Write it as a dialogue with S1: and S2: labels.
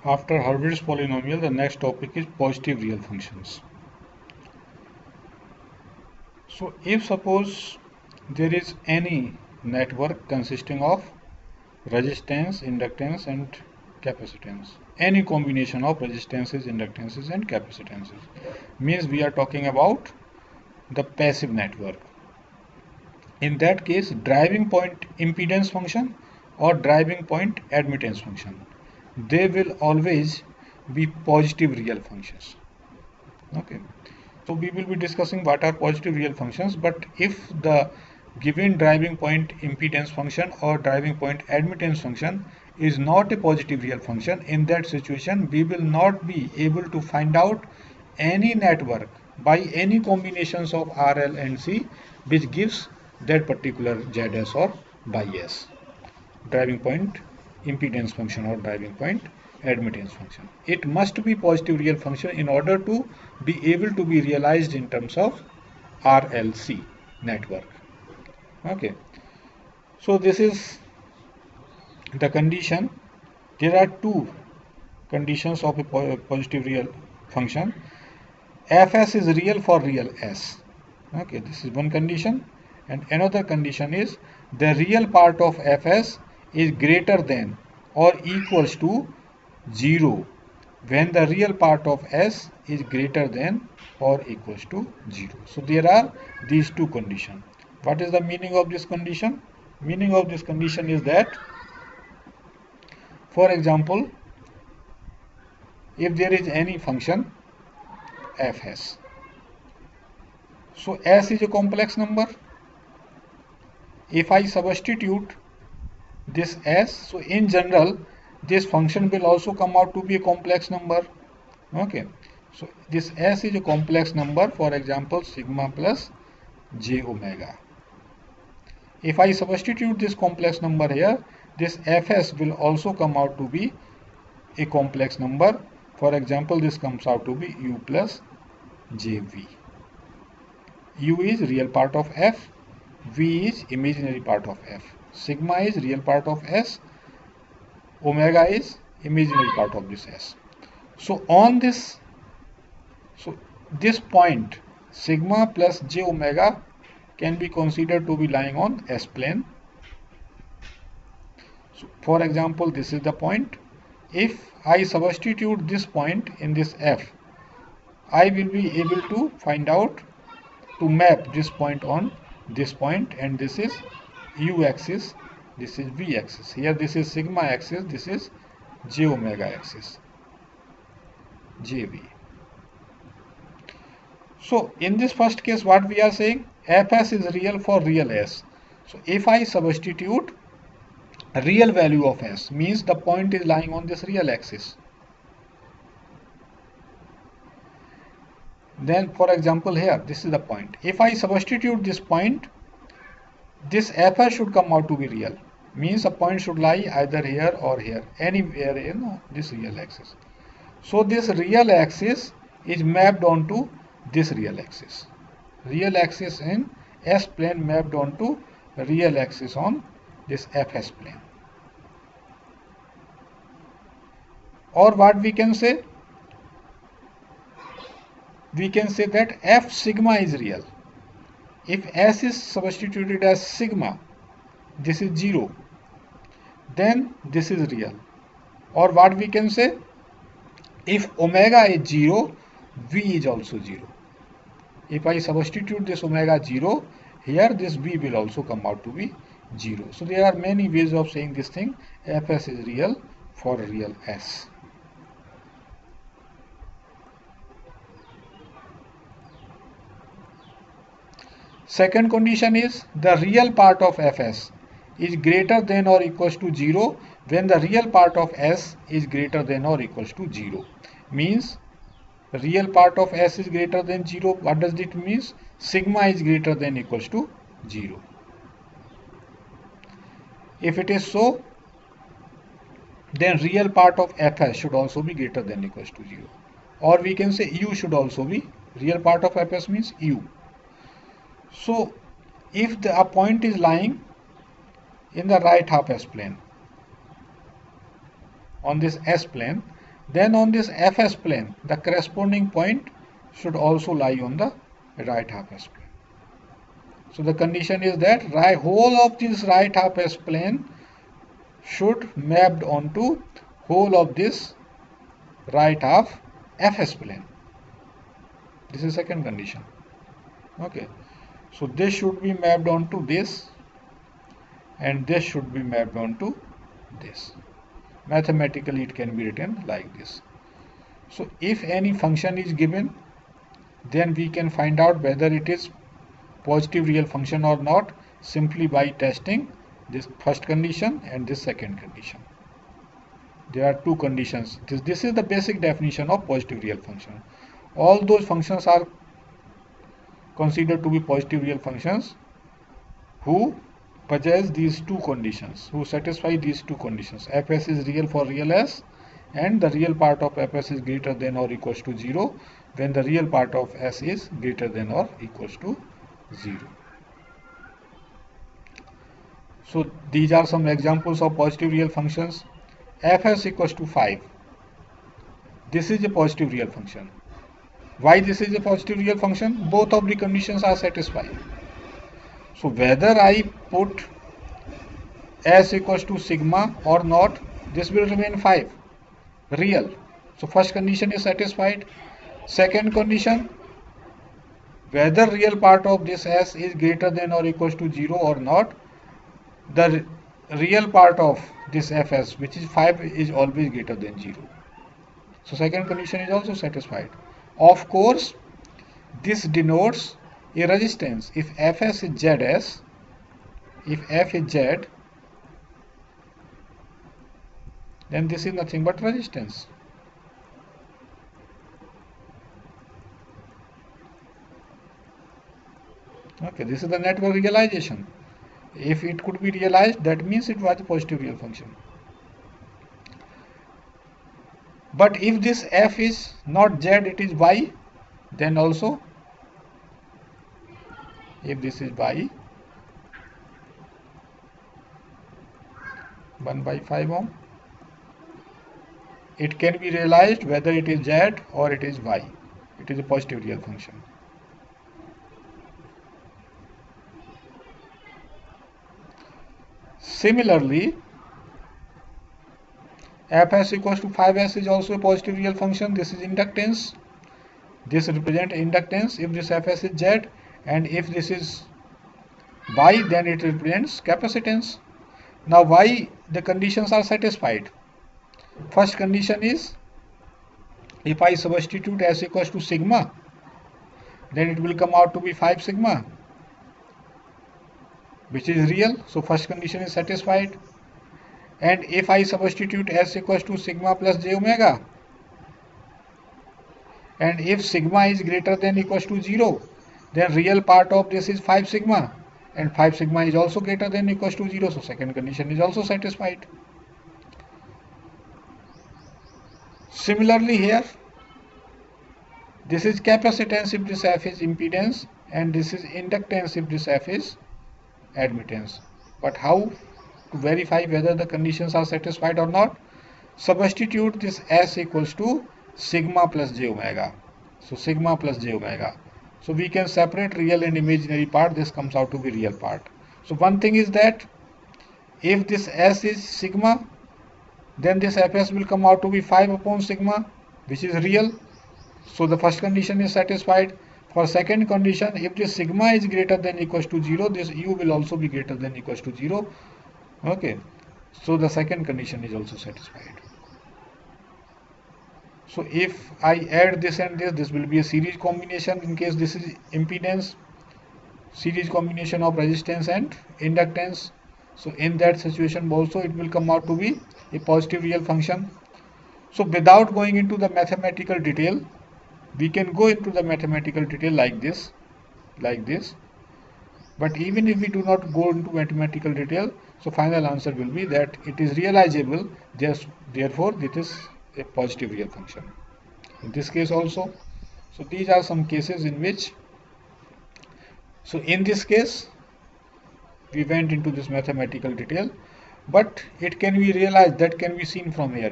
S1: After Hurwitz polynomial, the next topic is positive real functions. So if suppose there is any network consisting of resistance, inductance and capacitance, any combination of resistances, inductances and capacitances, means we are talking about the passive network. In that case, driving point impedance function or driving point admittance function, they will always be positive real functions. Okay, so we will be discussing what are positive real functions, but if the given driving point impedance function or driving point admittance function is not a positive real function, in that situation we will not be able to find out any network by any combinations of RL and C which gives that particular ZS or bias, driving point impedance function or driving point admittance function. It must be positive real function in order to be able to be realized in terms of RLC network. Okay, so this is the condition. There are two conditions of a positive real function. Fs is real for real S. Okay, this is one condition, and another condition is the real part of Fs is greater than or equals to 0 when the real part of S is greater than or equals to 0. So there are these two conditions. What is the meaning of this condition? Meaning of this condition is that, for example, if there is any function Fs, so S is a complex number. If I substitute this S, so in general this function will also come out to be a complex number. Okay, so this S is a complex number, for example sigma plus j omega. If I substitute this complex number here, this Fs will also come out to be a complex number. For example, this comes out to be u plus jv. U is real part of F, V is imaginary part of F. Sigma is real part of S, omega is imaginary part of this S. So on this, this point sigma plus j omega can be considered to be lying on S plane. So for example, this is the point. If I substitute this point in this F, I will be able to find out to map this point on this point, and this is u axis, this is v axis. Here this is sigma axis, this is j omega axis, jv. So in this first case, what we are saying, Fs is real for real S. So if I substitute a real value of S, means the point is lying on this real axis. Then for example here, this is the point. If I substitute this point, this Fs should come out to be real. Means a point should lie either here or here, anywhere in this real axis. So this real axis is mapped onto this real axis. Real axis in S plane mapped onto real axis on this Fs plane. Or what we can say? We can say that F sigma is real. If S is substituted as sigma, this is 0, then this is real. Or what we can say? If omega is 0, V is also 0. If I substitute this omega 0, here this V will also come out to be 0. So there are many ways of saying this thing. Fs is real for real S. Second condition is the real part of Fs is greater than or equals to 0 when the real part of S is greater than or equals to 0. Means real part of S is greater than 0. What does it mean? Sigma is greater than equals to 0. If it is so, then real part of Fs should also be greater than equals to 0. Or we can say U should also be, real part of Fs means U. So if a point is lying in the right half S plane, on this S plane, then on this fs plane, the corresponding point should also lie on the right half s plane. So the condition is that whole of this right half s plane should mapped onto whole of this right half fs plane. This is second condition. Okay, so this should be mapped onto this, and this should be mapped onto this. Mathematically it can be written like this. So if any function is given, then we can find out whether it is positive real function or not simply by testing this first condition and this second condition. There are two conditions. This is the basic definition of positive real function. All those functions are considered to be positive real functions who possess these two conditions, who satisfy these two conditions. Fs is real for real s, and the real part of fs is greater than or equals to 0 when the real part of s is greater than or equals to 0. So these are some examples of positive real functions. Fs equals to 5. This is a positive real function. Why this is a positive real function? Both of the conditions are satisfied. So whether I put s equals to sigma or not, this will remain 5 real. So first condition is satisfied. Second condition, whether real part of this s is greater than or equals to 0 or not, the real part of this fs, which is 5, is always greater than 0. So second condition is also satisfied. Of course, this denotes a resistance. If fs is zs, if f is z, then this is nothing but resistance. Okay, this is the network realization. If it could be realized, that means it was a positive real function. But if this f is not z, it is y, then also, if this is y, 1 by 5 ohm, it can be realized whether it is z or it is y. It is a positive real function. Similarly, fs equals to 5s is also a positive real function. This is inductance. This represents inductance if this fs is z, and if this is y, then it represents capacitance. Now why the conditions are satisfied? First condition is, if I substitute s equals to sigma, then it will come out to be 5 sigma, which is real. So first condition is satisfied. And if I substitute s equals to sigma plus j omega, and if sigma is greater than equals to 0, then real part of this is 5 sigma, and 5 sigma is also greater than equals to 0. So second condition is also satisfied. Similarly here, this is capacitance if this f is impedance, and this is inductance if this f is admittance. But how to verify whether the conditions are satisfied or not? Substitute this s equals to sigma plus j omega. So sigma plus j omega. So we can separate real and imaginary part. This comes out to be real part. So one thing is that if this s is sigma, then this fs will come out to be 5 upon sigma, which is real. So the first condition is satisfied. For second condition, if this sigma is greater than equals to 0, this u will also be greater than equals to 0. Okay, so the second condition is also satisfied. So if I add this and this will be a series combination. In case this is impedance, series combination of resistance and inductance. So in that situation also it will come out to be a positive real function. So without going into the mathematical detail, we can go into the mathematical detail like this. But even if we do not go into mathematical detail, so final answer will be that it is realizable, therefore it is a positive real function. In this case also, so these are some cases in which, so in this case we went into this mathematical detail, but it can be realized, that can be seen from here.